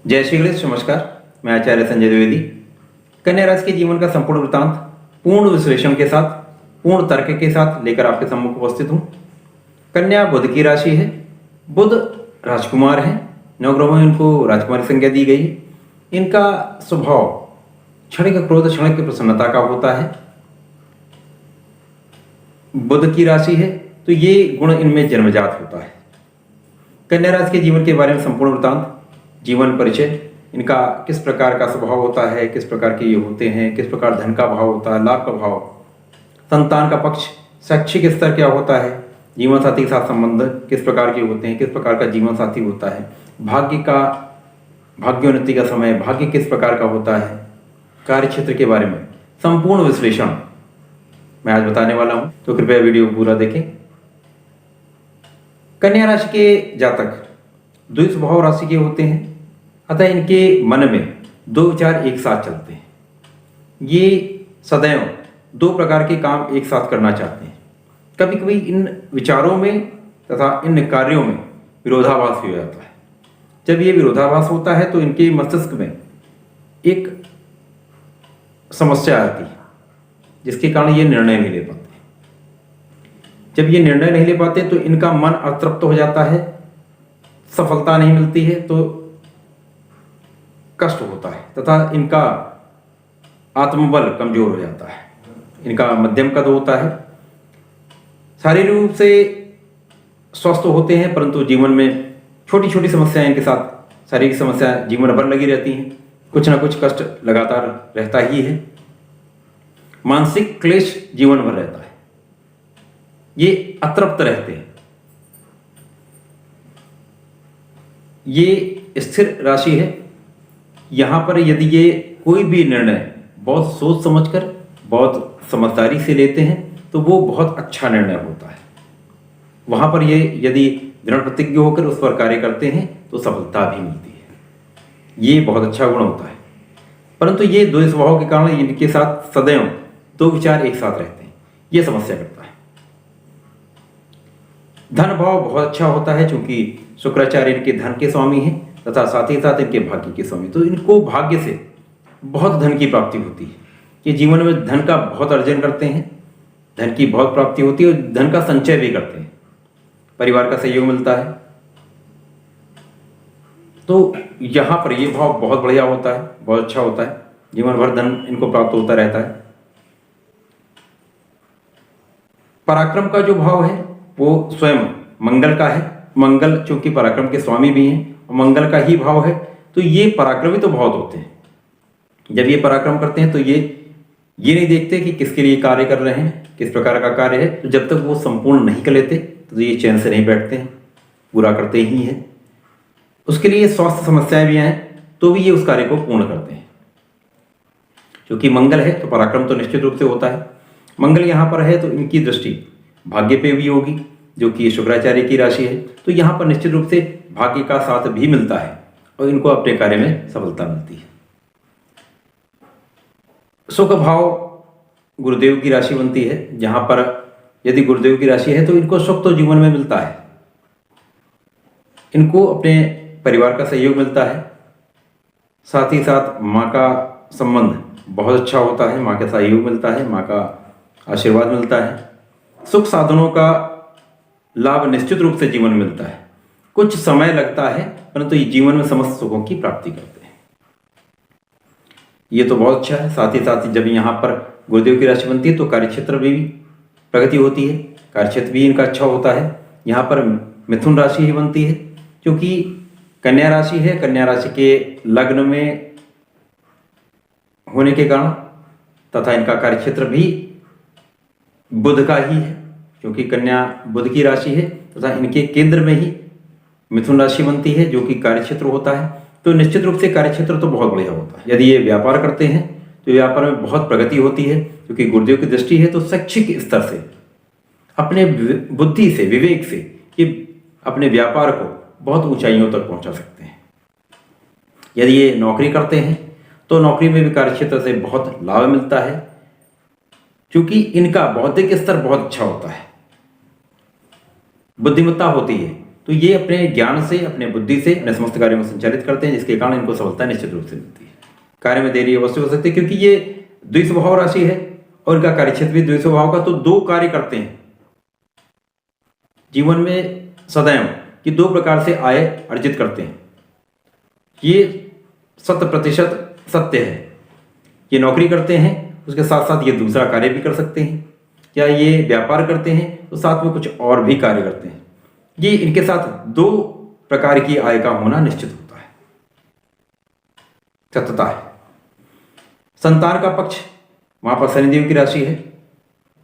जय श्री गणेश, नमस्कार। मैं आचार्य संजय द्विवेदी कन्या राशि के जीवन का संपूर्ण वृत्तांत पूर्ण विश्लेषण के साथ, पूर्ण तर्क के साथ लेकर आपके सम्मुख उपस्थित हूँ। कन्या बुध की राशि है। बुध राजकुमार है। नवग्रहों में इनको राजकुमारी संज्ञा दी गई। इनका स्वभाव क्षणिक क्रोध, क्षणिक प्रसन्नता का होता है। बुध की राशि है तो ये गुण इनमें जन्मजात होता है। कन्या राशि के जीवन के बारे में संपूर्ण वृत्तांत, जीवन परिचय, इनका किस प्रकार का स्वभाव होता है, किस प्रकार के ये होते हैं, किस प्रकार धन का भाव होता है, लाभ का भाव, संतान का पक्ष, शैक्षिक स्तर क्या होता है, जीवन साथी के साथ संबंध किस प्रकार के होते हैं, किस प्रकार का जीवन साथी होता है, भाग्योन्नति का समय, भाग्य किस प्रकार का होता है, कार्य क्षेत्र के बारे में संपूर्ण विश्लेषण मैं आज बताने वाला हूं, तो कृपया वीडियो पूरा देखें। कन्या राशि के जातक द्वि स्वभाव राशि के होते हैं, अतः इनके मन में दो विचार एक साथ चलते हैं। ये सदैव दो प्रकार के काम एक साथ करना चाहते हैं। कभी कभी इन विचारों में तथा इन कार्यों में विरोधाभास भी हो जाता है। जब ये विरोधाभास होता है तो इनके मस्तिष्क में एक समस्या आती है, जिसके कारण ये निर्णय नहीं ले पाते। जब ये निर्णय नहीं ले पाते तो इनका मन अतृप्त हो जाता है, सफलता नहीं मिलती है तो कष्ट होता है तथा इनका आत्मबल कमजोर हो जाता है। इनका मध्यम कद होता है। शारीरिक रूप से स्वस्थ होते हैं, परंतु जीवन में छोटी छोटी समस्याएं इनके साथ, शारीरिक समस्याएं जीवन भर लगी रहती हैं। कुछ ना कुछ कष्ट लगातार रहता ही है। मानसिक क्लेश जीवन भर रहता है। ये अतृप्त रहते हैं। ये स्थिर राशि है। यहाँ पर यदि ये कोई भी निर्णय बहुत सोच समझकर, बहुत समझदारी से लेते हैं तो वो बहुत अच्छा निर्णय होता है। वहाँ पर ये यदि दृढ़ प्रतिज्ञ होकर उस पर कार्य करते हैं तो सफलता भी मिलती है। ये बहुत अच्छा गुण होता है। परंतु ये दो स्वभाव के कारण इनके साथ सदैव दो विचार एक साथ रहते हैं। ये समस्या करता है। धन भाव बहुत अच्छा होता है, चूंकि शुक्राचार्य इनके धन के स्वामी हैं तथा साथ ही साथ इनके भाग्य के स्वामी, तो इनको भाग्य से बहुत धन की प्राप्ति होती है। ये जीवन में धन का बहुत अर्जन करते हैं, धन की बहुत प्राप्ति होती है और धन का संचय भी करते हैं। परिवार का सहयोग मिलता है। तो यहाँ पर ये भाव बहुत बढ़िया होता है, बहुत अच्छा होता है। जीवन भर धन इनको प्राप्त होता रहता है। पराक्रम का जो भाव है वो स्वयं मंगल का है। मंगल चूंकि पराक्रम के स्वामी भी हैं और मंगल का ही भाव है, तो ये पराक्रमी तो बहुत होते हैं। जब ये पराक्रम करते हैं तो ये नहीं देखते कि किसके लिए कार्य कर रहे हैं, किस प्रकार का कार्य है। तो जब तक वो संपूर्ण नहीं कर लेते तो ये चैन से नहीं बैठते हैं, पूरा करते ही हैं। उसके लिए स्वास्थ्य समस्याएं भी आए तो भी ये उस कार्य को पूर्ण करते हैं। क्योंकि मंगल है तो पराक्रम तो निश्चित रूप से होता है। मंगल यहाँ पर है तो इनकी दृष्टि भाग्य पे भी होगी, जो कि शुक्राचार्य की राशि है। तो यहाँ पर निश्चित रूप से भाग्य का साथ भी मिलता है और इनको अपने कार्य में सफलता मिलती है। सुख भाव गुरुदेव की राशि बनती है। जहां पर यदि गुरुदेव की राशि है तो इनको सुख तो जीवन में मिलता है। इनको अपने परिवार का सहयोग मिलता है। साथ ही साथ माँ का संबंध बहुत अच्छा होता है। माँ का सहयोग मिलता है, माँ का आशीर्वाद मिलता है। सुख साधनों का लाभ निश्चित रूप से जीवन में मिलता है। कुछ समय लगता है, परंतु ये जीवन में समस्त सुखों की प्राप्ति करते हैं। ये तो बहुत अच्छा है। साथ ही साथ जब यहाँ पर गुरुदेव की राशि बनती है तो कार्यक्षेत्र भी प्रगति होती है। कार्यक्षेत्र भी इनका अच्छा होता है। यहाँ पर मिथुन राशि ही बनती है, क्योंकि कन्या राशि है। कन्या राशि के लग्न में होने के कारण तथा इनका कार्यक्षेत्र भी बुध का ही है, क्योंकि कन्या बुध की राशि है तथा इनके केंद्र में ही मिथुन राशि बनती है, जो कि कार्यक्षेत्र होता है। तो निश्चित रूप से कार्यक्षेत्र तो बहुत बढ़िया होता है। यदि ये व्यापार करते हैं तो व्यापार में बहुत प्रगति होती है, क्योंकि गुरुदेव की दृष्टि है। तो शैक्षिक स्तर से, अपने बुद्धि से, विवेक से ये अपने व्यापार को बहुत ऊंचाइयों तक पहुंचा सकते हैं। यदि ये नौकरी करते हैं तो नौकरी में भी कार्यक्षेत्र से बहुत लाभ मिलता है, क्योंकि इनका बौद्धिक स्तर बहुत अच्छा होता है, बुद्धिमत्ता होती है। तो ये अपने ज्ञान से, अपने बुद्धि से अपने समस्त कार्यों को संचालित करते हैं, जिसके कारण इनको सफलता निश्चित रूप से मिलती है। कार्य में देरी अवश्य हो सकती है क्योंकि ये द्विस्वभाव राशि है और इनका कार्यक्षेत्र भी द्विस्वभाव का, तो दो कार्य करते हैं जीवन में सदैव कि दो प्रकार से आय अर्जित करते हैं। ये 100% सत्य है। ये नौकरी करते हैं, उसके साथ साथ ये दूसरा कार्य भी कर सकते हैं, या ये व्यापार करते हैं तो साथ में कुछ और भी कार्य करते हैं। ये इनके साथ दो प्रकार की आय का होना निश्चित होता है, सत्यता है। संतान का पक्ष, वहां पर शनिदेव की राशि है,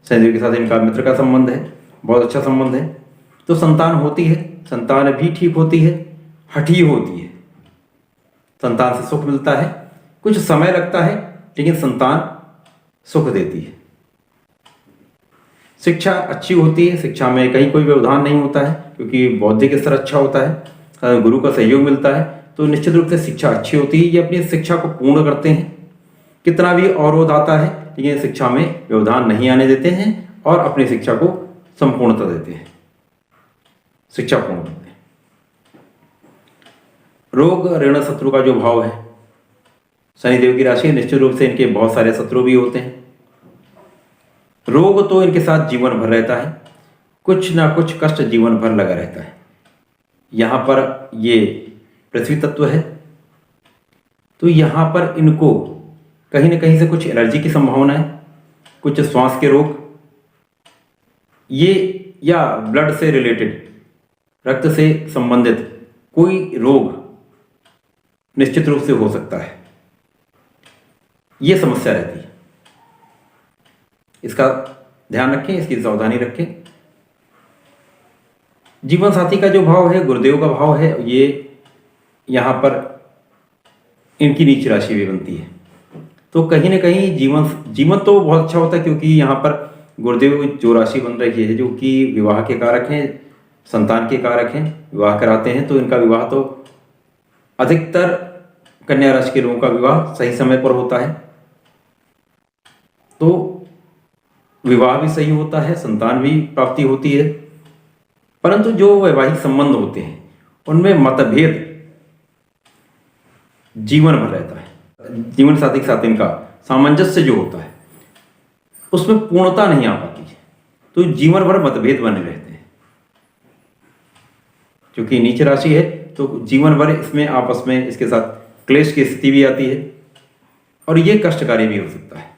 शनिदेव के साथ इनका मित्र का संबंध है, बहुत अच्छा संबंध है। तो संतान होती है, संतान भी ठीक होती है, हठी होती है। संतान से सुख मिलता है, कुछ समय लगता है लेकिन संतान सुख देती है। शिक्षा अच्छी होती है, शिक्षा में कहीं कोई व्यवधान नहीं होता है क्योंकि बौद्धिक स्तर अच्छा होता है, गुरु का सहयोग मिलता है, तो निश्चित रूप से शिक्षा अच्छी होती है। ये अपनी शिक्षा को पूर्ण करते हैं, कितना भी अवरोध आता है लेकिन शिक्षा में व्यवधान नहीं आने देते हैं और अपनी शिक्षा को संपूर्णता देते हैं, शिक्षा पूर्ण करते हैं। रोग ऋण शत्रु का जो भाव है, शनिदेव की राशि, निश्चित रूप से इनके बहुत सारे शत्रु भी होते हैं। रोग तो इनके साथ जीवन भर रहता है, कुछ ना कुछ कष्ट जीवन भर लगा रहता है। यहाँ पर ये पृथ्वी तत्व है, तो यहाँ पर इनको कहीं ना कहीं से कुछ एलर्जी की संभावना है, कुछ श्वास के रोग ये, या ब्लड से रिलेटेड, रक्त से संबंधित कोई रोग निश्चित रूप से हो सकता है। ये समस्या रहती है, इसका ध्यान रखें, इसकी सावधानी रखें। जीवन साथी का जो भाव है, गुरुदेव का भाव है, ये यहाँ पर इनकी नीच राशि भी बनती है। तो कहीं ना कहीं जीवन तो बहुत अच्छा होता है क्योंकि यहाँ पर गुरुदेव जो राशि बन रही है, जो कि विवाह के कारक हैं, संतान के कारक हैं, विवाह कराते हैं, तो इनका विवाह तो अधिकतर कन्या राशि के लोगों का विवाह सही समय पर होता है, तो विवाह भी सही होता है, संतान भी प्राप्ति होती है। परंतु जो वैवाहिक संबंध होते हैं उनमें मतभेद जीवन भर रहता है। जीवन साथी के साथ इनका सामंजस्य जो होता है उसमें पूर्णता नहीं आ पाती है, तो जीवन भर मतभेद बने रहते हैं। क्योंकि नीच राशि है तो जीवन भर इसमें आपस में इसके साथ क्लेश की स्थिति भी आती है और ये कष्टकारी भी हो सकता है,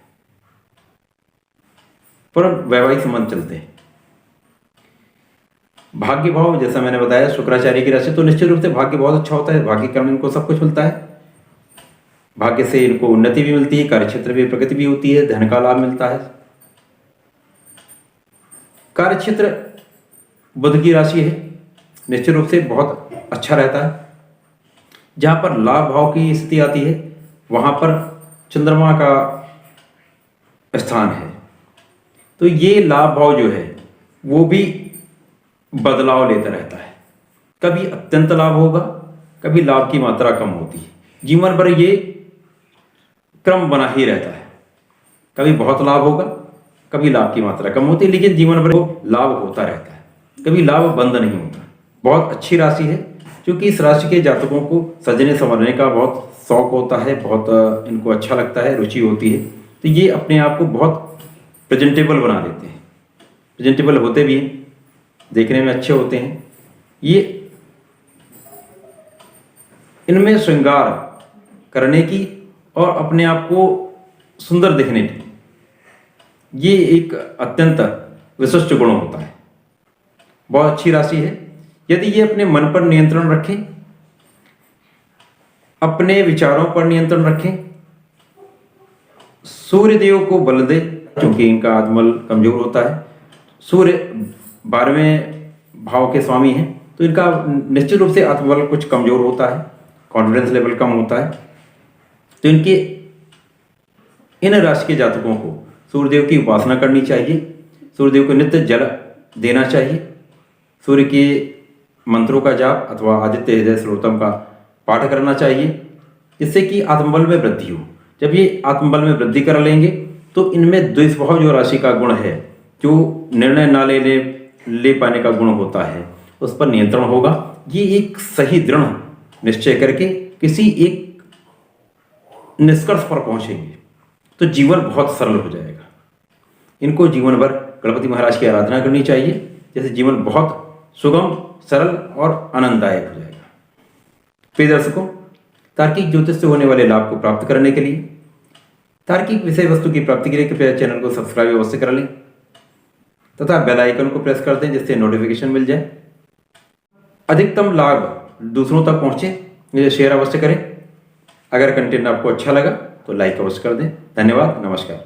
पर वैवाहिक संबंध चलते हैं। भाग्य भाव, जैसा मैंने बताया, शुक्राचार्य की राशि, तो निश्चित रूप से भाग्य बहुत अच्छा होता है। भाग्य के कारण इनको सब कुछ मिलता है। भाग्य से इनको उन्नति भी मिलती है, कार्यक्षेत्र में प्रगति भी होती है, धन का लाभ मिलता है। कार्यक्षेत्र बुध की राशि है, निश्चित रूप से बहुत अच्छा रहता है। जहां पर लाभ भाव की स्थिति आती है वहां पर चंद्रमा का स्थान है, तो ये लाभ भाव जो है वो भी बदलाव लेता रहता है। कभी अत्यंत लाभ होगा, कभी लाभ की मात्रा कम होती है। जीवन भर ये क्रम बना ही रहता है, कभी बहुत लाभ होगा, कभी लाभ की मात्रा कम होती है, लेकिन जीवन भर लाभ होता रहता है, कभी लाभ बंद नहीं होता। बहुत अच्छी राशि है, क्योंकि इस राशि के जातकों को सजने संवरने का बहुत शौक होता है, बहुत इनको अच्छा लगता है, रुचि होती है, तो ये अपने आप को बहुत प्रेजेंटेबल बना देते हैं। प्रेजेंटेबल होते भी हैं, देखने में अच्छे होते हैं। ये इनमें श्रृंगार करने की और अपने आप को सुंदर दिखने की, ये एक अत्यंत विशिष्ट गुण होता है। बहुत अच्छी राशि है। यदि ये अपने मन पर नियंत्रण रखें, अपने विचारों पर नियंत्रण रखें, सूर्य देव को बल दे, क्योंकि इनका आत्मबल कमजोर होता है। सूर्य 12वें भाव के स्वामी हैं, तो इनका निश्चित रूप से आत्मबल कुछ कमजोर होता है, कॉन्फिडेंस लेवल कम होता है। तो इनके इन राशि के जातकों को सूर्यदेव की उपासना करनी चाहिए, सूर्यदेव को नित्य जल देना चाहिए, सूर्य के मंत्रों का जाप अथवा आदित्य हृदय स्त्रोतम का पाठ करना चाहिए, जिससे कि आत्मबल में वृद्धि हो। जब ये आत्मबल में वृद्धि कर लेंगे तो इनमें द्विस्वभाव जो राशि का गुण है, जो निर्णय ना ले पाने का गुण होता है, उस पर नियंत्रण होगा। ये एक सही दृढ़ निश्चय करके किसी एक निष्कर्ष पर पहुंचेंगे तो जीवन बहुत सरल हो जाएगा। इनको जीवन भर गणपति महाराज की आराधना करनी चाहिए, जैसे जीवन बहुत सुगम, सरल और आनंददायक हो जाएगा। प्रिय दर्शकों, तार्किक ज्योतिष से होने वाले लाभ को प्राप्त करने के लिए, तार्किक विषय वस्तु की प्राप्ति के लिए कृपया चैनल को सब्सक्राइब अवश्य कर लें तथा बेल आइकन को प्रेस कर दें, जिससे नोटिफिकेशन मिल जाए। अधिकतम लाभ दूसरों तक पहुंचे, मुझे शेयर अवश्य करें। अगर कंटेंट आपको अच्छा लगा तो लाइक अवश्य कर दें। धन्यवाद, नमस्कार।